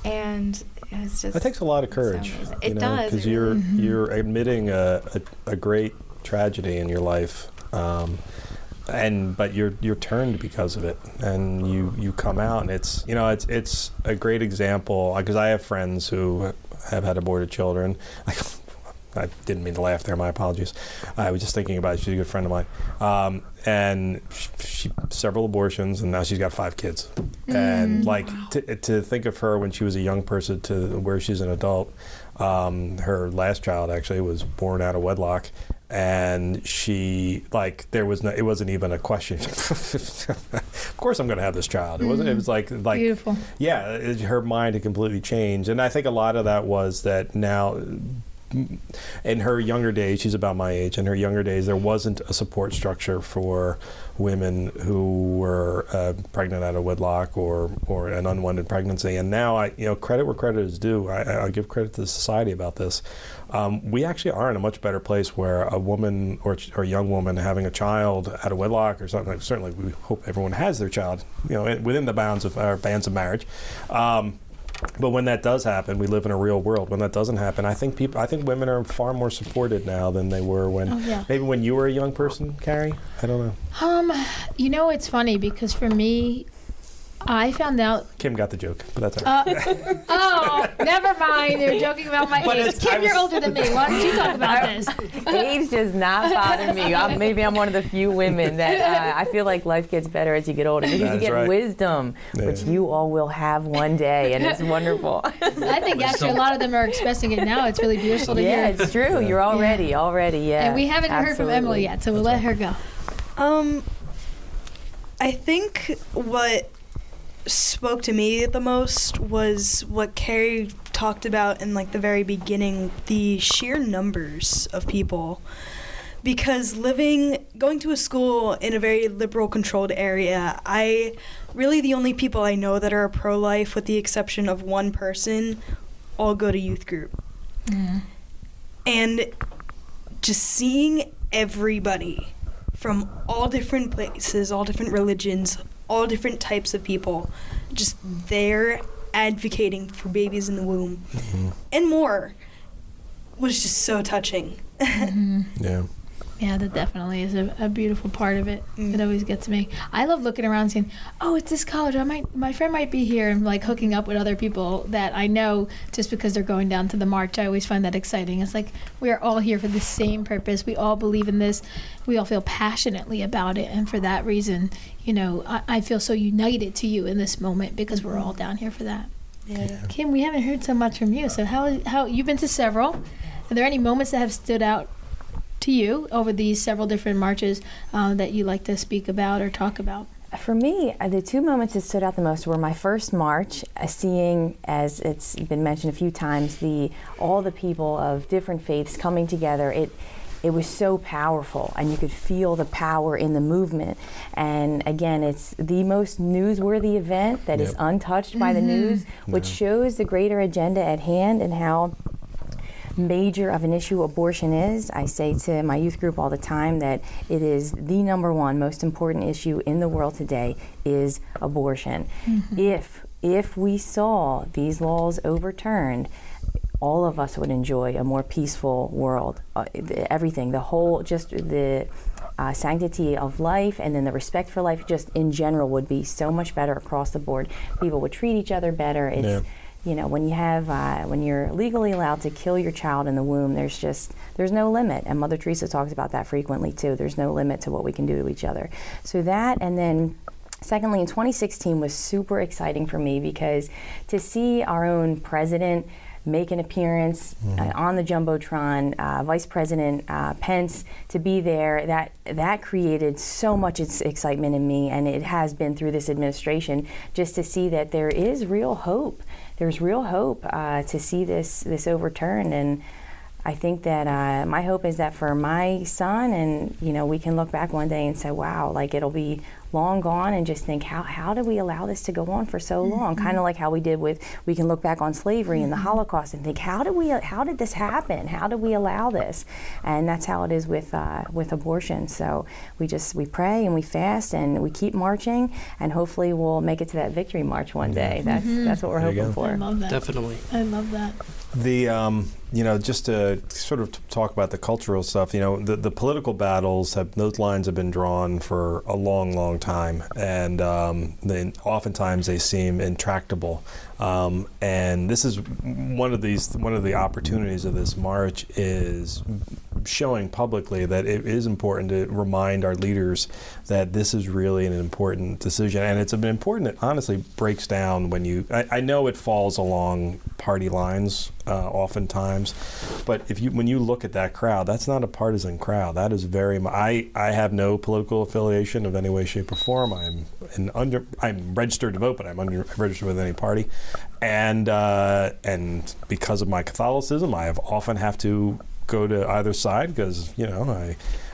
And it's just, it takes a lot of courage. It does, because you're admitting a great tragedy in your life, but you're turned because of it, and you come out, and it's a great example, because I have friends who have had aborted children. I didn't mean to laugh there. My apologies. I was just thinking about it. She's a good friend of mine, and she several abortions, and now she's got 5 kids. And to think of her when she was a young person to where she's an adult. Her last child actually was born out of wedlock, and she it wasn't even a question. Of course I'm going to have this child. It wasn't. It was like beautiful. Yeah, her mind had completely changed, and I think a lot of that was that now. In her younger days, she's about my age, in her younger days, there wasn't a support structure for women who were pregnant out of wedlock or an unwanted pregnancy. And now, credit where credit is due. I give credit to the society about this. We actually are in a much better place where a woman or a young woman having a child out of wedlock or something, like, certainly we hope everyone has their child, within the bands of marriage. But when that does happen, we live in a real world. When that doesn't happen, I think women are far more supported now than they were maybe when you were a young person, Kari? I don't know. It's funny because for me, I found out... Kim got the joke, but that's all right. Oh, never mind. They're joking about my age. Kim, you're older than me. Why don't you talk about this? Age does not bother me. Maybe I'm one of the few women that I feel like life gets better as you get older. Because you get wisdom, which you all will have one day, and it's wonderful. I think actually a lot of them are expressing it now. It's really beautiful to hear. Yeah, it's true. You're already, yeah. And we haven't heard from Emily yet, so we'll let her go. I think what spoke to me the most was what Kari talked about in the very beginning, the sheer numbers of people. Because going to a school in a very liberal controlled area, the only people I know that are pro-life, with the exception of one person, all go to youth group. Mm. And just seeing everybody from all different places, all different religions, all different types of people, just there advocating for babies in the womb and more, was just so touching. Yeah. Yeah, that definitely is a beautiful part of it. It always gets me. I love looking around and saying, oh, it's this college. My friend might be here, and hooking up with other people that I know just because they're going down to the march. I always find that exciting. It's like we are all here for the same purpose. We all believe in this. We all feel passionately about it. And for that reason, I feel so united to you in this moment because we're all down here for that. Yeah. Kim, we haven't heard so much from you. So how you've been to several. Are there any moments that have stood out to you over these several different marches that you like to speak about or talk about? For me, the 2 moments that stood out the most were my first march, seeing, as it's been mentioned a few times, all the people of different faiths coming together. It was so powerful, and you could feel the power in the movement. And again, it's the most newsworthy event that is untouched by the news, which shows the greater agenda at hand and how major of an issue abortion is. I say to my youth group all the time that it is the number one most important issue in the world today is abortion. If we saw these laws overturned, all of us would enjoy a more peaceful world. Everything, the whole, just the sanctity of life, and then the respect for life just in general would be so much better across the board. People would treat each other better. you know, when you're legally allowed to kill your child in the womb, there's no limit. And Mother Teresa talks about that frequently too. There's no limit to what we can do to each other. So that, and then secondly, in 2016 was super exciting for me because to see our own president make an appearance on the Jumbotron, Vice President Pence to be there, that created so much excitement in me, and it has been through this administration, just to see that there is real hope. There's real hope to see this overturned, and I think that my hope is that for my son, and you know, we can look back one day and say, wow, like it'll be long gone, and just think, how did we allow this to go on for so long? Kind of like how we did we can look back on slavery and the Holocaust and think, how did this happen? How did we allow this? And that's how it is with abortion. So we pray and we fast and we keep marching, and hopefully we'll make it to that victory march one day. That's what we're hoping for. I love that. Definitely. I love that. You know, just to sort of talk about the cultural stuff, you know, the political battles, those lines have been drawn for a long, long time, and oftentimes they seem intractable. And this is one of the opportunities of this march is showing publicly that it is important to remind our leaders that this is really an important decision, and it's important. It honestly breaks down when I know it falls along party lines oftentimes, but when you look at that crowd, that's not a partisan crowd. That is very much. I have no political affiliation of any way, shape, or form. I'm registered to vote, but I'm registered with any party, and because of my Catholicism, I have often have to go to either side because, you know,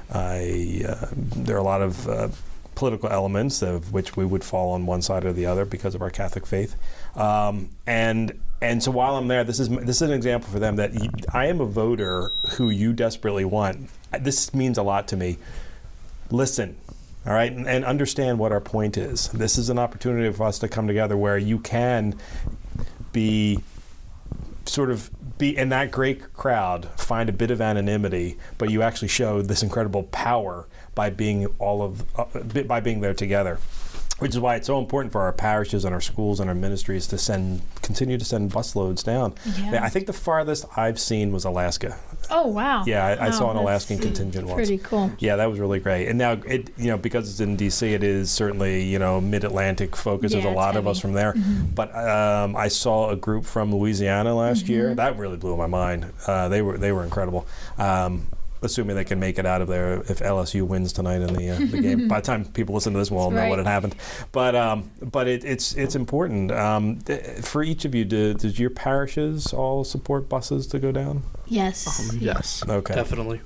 there are a lot of political elements of which we would fall on one side or the other because of our Catholic faith, and so while I'm there, this is an example for them that I am a voter who you desperately want. This means a lot to me. Listen. All right, and understand what our point is. This is an opportunity for us to come together where you can be in that great crowd, find a bit of anonymity, but you actually show this incredible power by being by being there together. Which is why it's so important for our parishes and our schools and our ministries to continue to send busloads down. Yeah. I think the farthest I've seen was Alaska. Oh wow! Yeah, I saw an Alaskan contingent once. Pretty cool. Yeah, that was really great. And now because it's in D.C., it is certainly mid-Atlantic focus. There's a lot of us from there. But I saw a group from Louisiana last year. That really blew my mind. They were incredible. Assuming they can make it out of there if LSU wins tonight in the game. By the time people listen to this, we'll all know what had happened. But it's important for each of you. Does your parishes all support buses to go down? Yes. Yes. Okay. Definitely.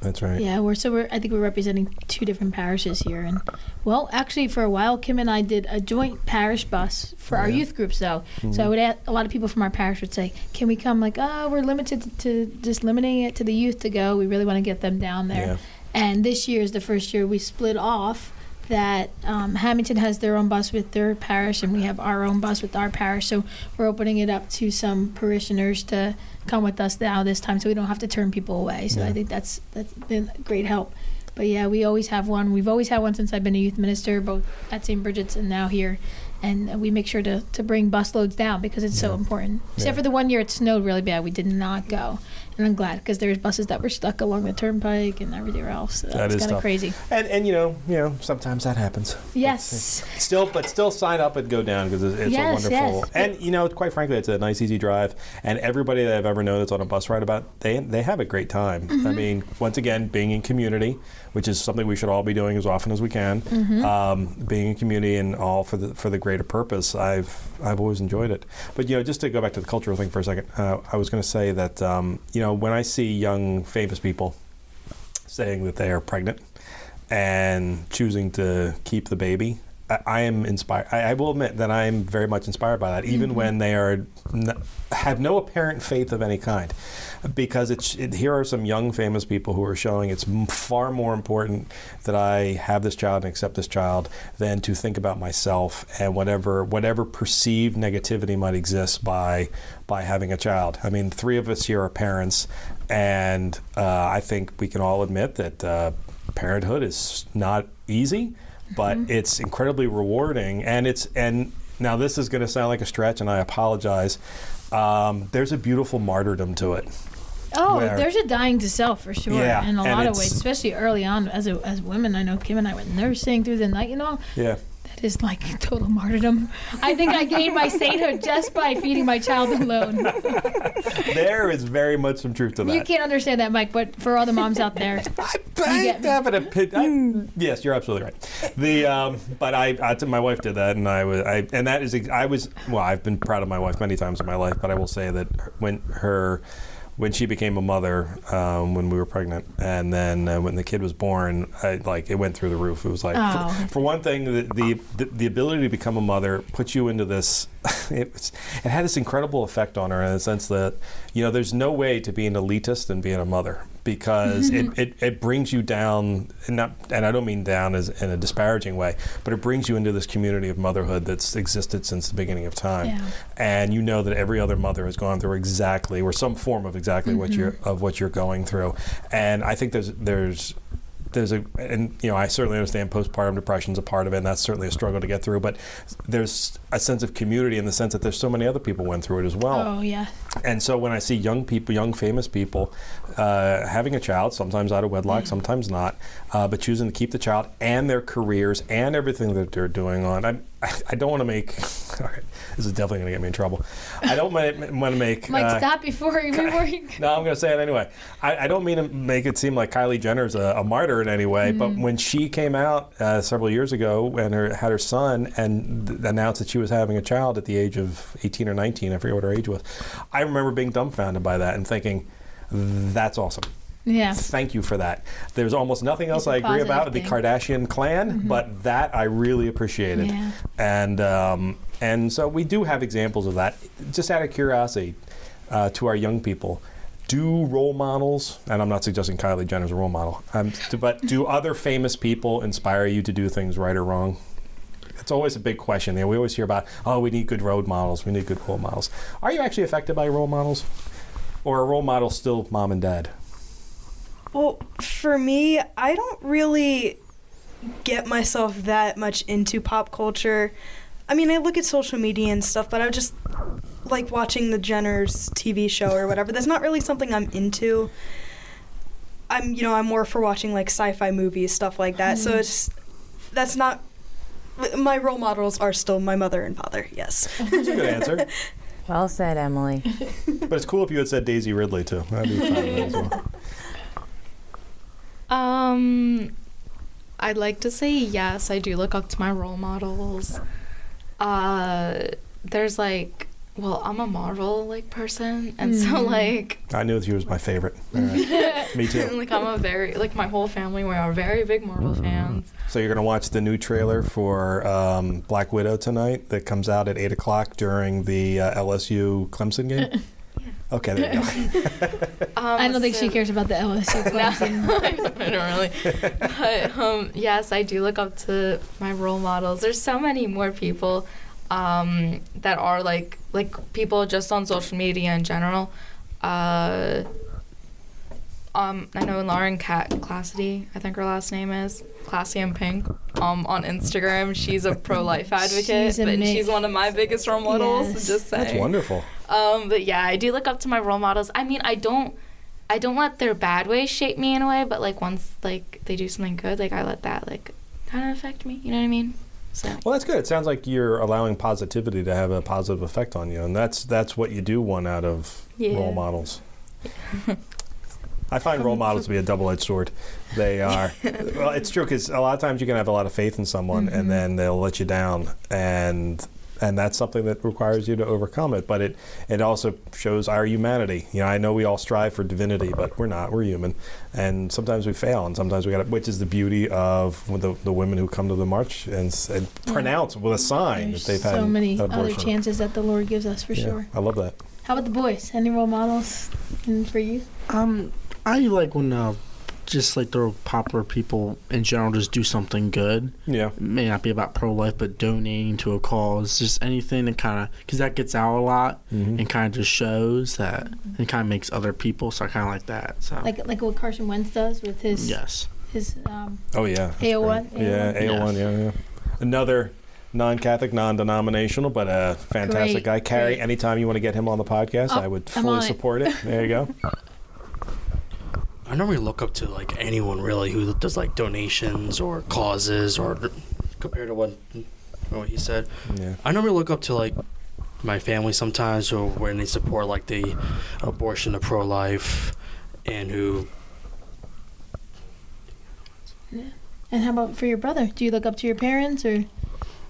That's right. Yeah, I think we're representing 2 different parishes here, and well, actually, for a while, Kim and I did a joint parish bus for our youth groups, though. So I would ask, a lot of people from our parish would say, "Can we come?" Like, we're limited to just limiting it to the youth to go. We really want to get them down there. Yeah. And this year is the first year we split off. That Hamilton has their own bus with their parish, and we have our own bus with our parish. So we're opening it up to some parishioners to come with us now this time, so we don't have to turn people away. So I think that's been a great help. But yeah, we always have one. We've always had one since I've been a youth minister, both at St. Bridget's and now here. And we make sure to bring bus loads down because it's so important. Except for the one year it snowed really bad, we did not go. And I'm glad because there's buses that were stuck along the turnpike and everywhere else. So that's kind of crazy. And you know, sometimes that happens. Yes. But still sign up and go down because it's a wonderful. Yes. And quite frankly, it's a nice, easy drive. And everybody that I've ever known that's on a bus ride they have a great time. I mean, once again, being in community, which is something we should all be doing as often as we can. Being in community and all for the greater purpose. I've always enjoyed it. But just to go back to the cultural thing for a second, I was going to say that when I see young famous people saying that they are pregnant and choosing to keep the baby, I am inspired. I will admit that I am very much inspired by that, even when they have no apparent faith of any kind, because here are some young famous people who are showing it's far more important that I have this child and accept this child than to think about myself and whatever perceived negativity might exist by having a child. I mean, 3 of us here are parents, and I think we can all admit that parenthood is not easy. But it's incredibly rewarding, and Now, this is going to sound like a stretch, and I apologize. There's a beautiful martyrdom to it. Oh, there's a dying to self for sure, in a lot of ways, especially early on as women. I know Kim and I were nursing through the night, Yeah. That is like total martyrdom. I think I gained my sainthood just by feeding my child alone. There is very much some truth to that. You can't understand that, Mike, but for all the moms out there, yes, you're absolutely right. But my wife did that, and I've been proud of my wife many times in my life, but I will say that when she became a mother, when we were pregnant, and then when the kid was born, it went through the roof. It was like, for one thing, the ability to become a mother puts you into this. It had this incredible effect on her in the sense that, there's no way to be an elitist and being a mother, because it brings you down, and I don't mean down as in a disparaging way, but it brings you into this community of motherhood that's existed since the beginning of time. Yeah. And you know that every other mother has gone through exactly, or some form of exactly what you're going through. And I think there's I certainly understand postpartum depression is a part of it, and that's certainly a struggle to get through, but there's a sense of community in the sense that there's so many other people went through it as well. Oh, yeah. And so when I see young famous people having a child, sometimes out of wedlock, sometimes not, but choosing to keep the child and their careers and everything that they're doing on, I don't want to make, all right, this is definitely going to get me in trouble. I don't want to make... Mike, stop before you... No, I'm going to say it anyway. I don't mean to make it seem like Kylie Jenner's a martyr in any way, but when she came out several years ago and had her son and announced that she was having a child at the age of 18 or 19, I forget what her age was, I remember being dumbfounded by that and thinking, that's awesome. Yeah. Thank you for that. There's almost nothing else I agree about with the Kardashian clan, but that I really appreciated. Yeah. And so we do have examples of that. Just out of curiosity, to our young people, do role models, and I'm not suggesting Kylie Jenner's a role model, but do other famous people inspire you to do things right or wrong? It's always a big question. We always hear about, we need good role models. We need good role models. Are you actually affected by role models? Or are role models still mom and dad? Well, for me, I don't really get myself that much into pop culture. I mean, I look at social media and stuff, but I just like watching the Jenners TV show or whatever. That's not really something I'm into. I'm more for watching like sci-fi movies, stuff like that. So that's not, my role models are still my mother and father, yes. That's a good answer. Well said, Emily. But it's cool if you had said Daisy Ridley, too. That'd be fun as well. I'd like to say yes, I do look up to my role models. There's I'm a Marvel person, and so I knew she was my favorite. All right. Me too. I'm a very my whole family, we are very big Marvel fans. So you're gonna watch the new trailer for Black Widow tonight that comes out at 8:00 during the LSU Clemson game. Okay, there you go. I don't think she cares about the LSU Clemson. No, I don't really. But yes, I do look up to my role models. There's so many more people that are like people just on social media in general. I know Lauren Classity, I think her last name is Classy and Pink. On Instagram, she's a pro-life advocate, she's one of my biggest role models. Yes. Just saying. That's wonderful. But yeah, I do look up to my role models. I mean, I don't let their bad ways shape me in a way, but once they do something good, I let that kind of affect me. You know what I mean? So. Well, that's good. It sounds like you're allowing positivity to have a positive effect on you, and that's what you do want out of role models. I find role models to be a double-edged sword. They are. Well, it's true because a lot of times you can have a lot of faith in someone, and then they'll let you down, and that's something that requires you to overcome it. But it also shows our humanity. I know we all strive for divinity, but we're not. We're human, and sometimes we fail, and sometimes we got. Which is the beauty of the women who come to the march and pronounce with a sign that they've had so many other chances that the Lord gives us for sure. I love that. How about the boys? Any role models for you? I like when just the popular people in general just do something good. Yeah. It may not be about pro-life, but donating to a cause, just anything that kind of, because that gets out a lot and kind of just shows that and kind of makes other people, so I kind of like that. So like what Carson Wentz does with his yes. His oh yeah. AO1. Yeah, AO1, yeah. Another non-Catholic, non-denominational, but a fantastic guy. Kari, anytime you want to get him on the podcast, I would fully support it. There you go. I normally look up to like anyone really who does like donations or causes, or compared to what he said. Yeah. I normally look up to like my family sometimes, or when they support like the abortion, the pro-life, and who. Yeah. And how about for your brother? Do you look up to your parents, or?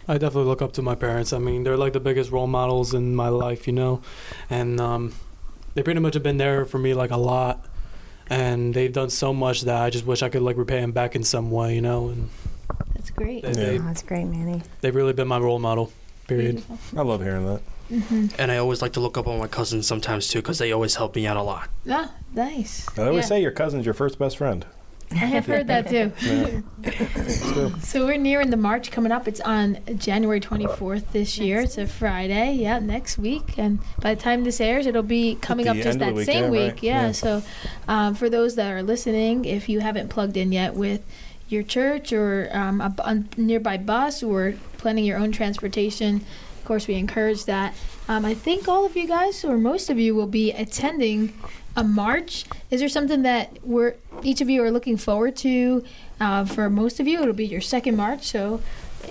I definitely look up to my parents. I mean, they're like the biggest role models in my life, you know, and they pretty much have been there for me like a lot, and they've done so much that I just wish I could like repay them back in some way, you know. And that's great. That's great, Manny. They've really been my role model. Period. I love hearing that. Mm-hmm. And I always like to look up on my cousins sometimes too, because they always help me out a lot. Ah, nice. I always say your cousin's your first best friend. I have heard that too. So we're nearing the march coming up. It's on January 24th this year. It's a Friday. Yeah, next week. And by the time this airs, it'll be coming up just that same week. Right. Yeah. So for those that are listening, if you haven't plugged in yet with your church or a nearby bus or planning your own transportation, of course, we encourage that. I think all of you guys, or most of you, will be attending a march. Is there something that each of you are looking forward to? For most of you, it'll be your second march, so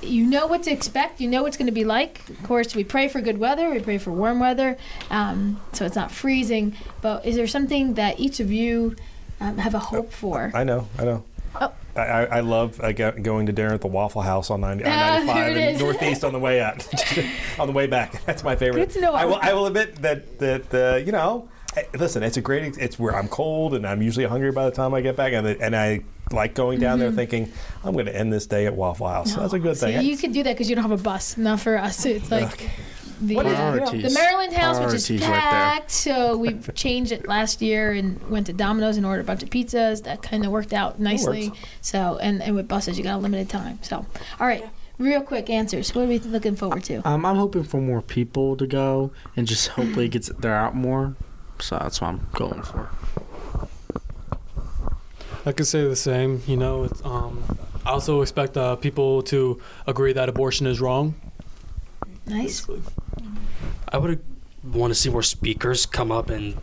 you know what to expect. You know what it's going to be like. Of course, we pray for good weather. We pray for warm weather, so it's not freezing. But is there something that each of you have a hope for? I know. Oh. I love going to dinner at the Waffle House on 95 and Northeast on the way out, on the way back. That's my favorite. Good to know. I will admit that you know, listen, it's a great. It's where I'm cold and I'm usually hungry by the time I get back, and I like going down there thinking I'm going to end this day at Waffle House. No. That's a good thing. You could do that because you don't have a bus. Not for us. It's like. The Maryland house, which is packed, right, so we changed it last year and went to Domino's and ordered a bunch of pizzas. That kind of worked out nicely. So, and with buses, you got a limited time. So, all right, real quick answers. What are we looking forward to? I'm hoping for more people to go and just hopefully it gets there out more. So that's what I'm going for. I could say the same. You know, I also expect people to agree that abortion is wrong. Nice. I would want to see more speakers come up and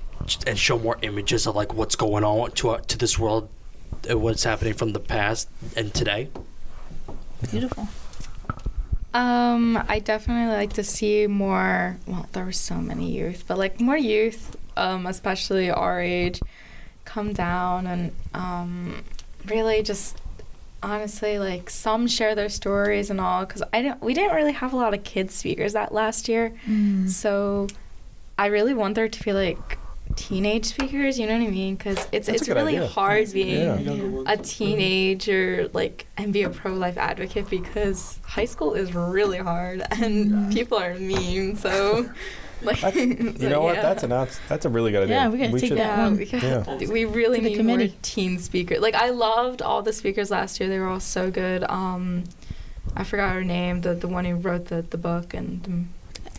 show more images of like what's going on to this world, what's happening from the past and today. Beautiful. I definitely like to see more. Well, there were so many youth, but like more youth, especially our age, come down and really just. Honestly, like some share their stories and all, because we didn't really have a lot of kids speakers that last year, so I really want there to be like teenage speakers. You know what I mean? Because it's really hard being a teenager and be a pro-life advocate because high school is really hard and people are mean. So. You know what? That's a really good idea. Yeah, we gotta take that one. We really need more teen speakers. Like I loved all the speakers last year. They were all so good. I forgot her name. The one who wrote the book and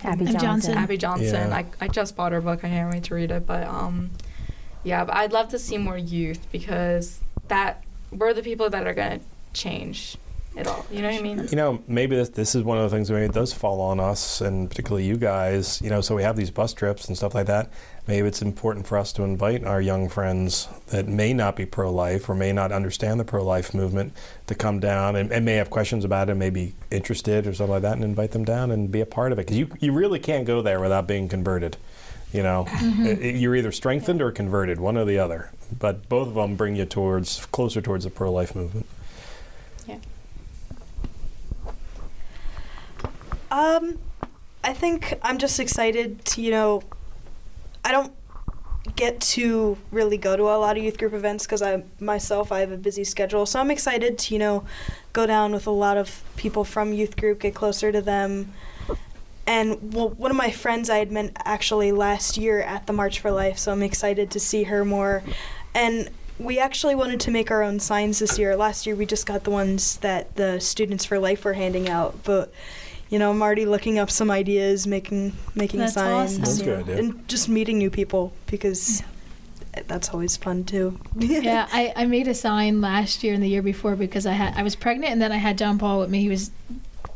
Abby Johnson. Abby Johnson. Yeah. I just bought her book. I can't wait to read it. But but I'd love to see more youth because we're the people that are gonna change it all. You know what I mean? You know, maybe this is one of the things that maybe does fall on us, and particularly you guys, you know, so we have these bus trips and stuff like that. Maybe it's important for us to invite our young friends that may not be pro-life or may not understand the pro-life movement to come down and may have questions about it, may be interested or something like that, and invite them down and be a part of it. Because you really can't go there without being converted. You know, you're either strengthened or converted, one or the other. But both of them bring you closer towards the pro-life movement. Yeah. I think I'm just excited to, you know, I don't get to really go to a lot of youth group events because I have a busy schedule. So I'm excited to, you know, go down with a lot of people from youth group, get closer to them. And one of my friends I had met actually last year at the March for Life, so I'm excited to see her more. And we actually wanted to make our own signs this year. Last year we just got the ones that the Students for Life were handing out, but you know, I'm already looking up some ideas, making signs, awesome. That's good, yeah. And just meeting new people because that's always fun too. Yeah, I made a sign last year and the year before because I was pregnant and then I had John Paul with me. He was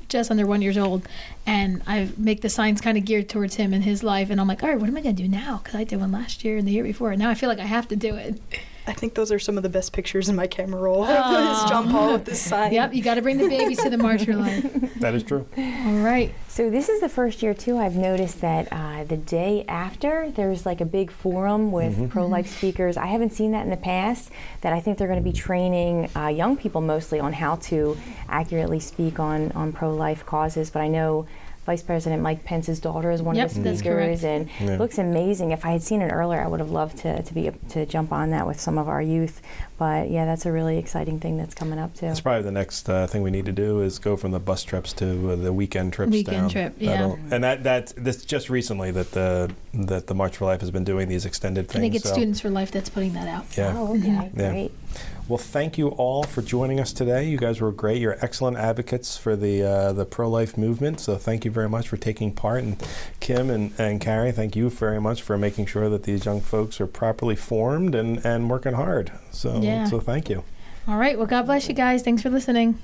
just under 1 year old, and I make the signs kind of geared towards him and his life, and I'm like, all right, what am I going to do now? Because I did one last year and the year before, and now I feel like I have to do it. I think those are some of the best pictures in my camera roll. This John Paul with this sign. Yep, you got to bring the babies to the March for Life. That is true. All right. So this is the first year, too, I've noticed that the day after, there's like a big forum with pro-life speakers. I haven't seen that in the past, that I think they're going to be training young people mostly on how to accurately speak on pro-life causes. But I know Vice President Mike Pence's daughter is one of the speakers, and it looks amazing. If I had seen it earlier, I would have loved to jump on that with some of our youth. But yeah, that's a really exciting thing that's coming up too. That's probably the next thing we need to do is go from the bus trips to the weekend trips down. And that's just recently that the March for Life has been doing these extended things. I think it's Students for Life that's putting that out. Yeah. Oh, okay, great. Well, thank you all for joining us today. You guys were great. You're excellent advocates for the pro-life movement, so thank you very much for taking part. And Kim and Kari, thank you very much for making sure that these young folks are properly formed and working hard. So thank you. All right. Well, God bless you guys. Thanks for listening.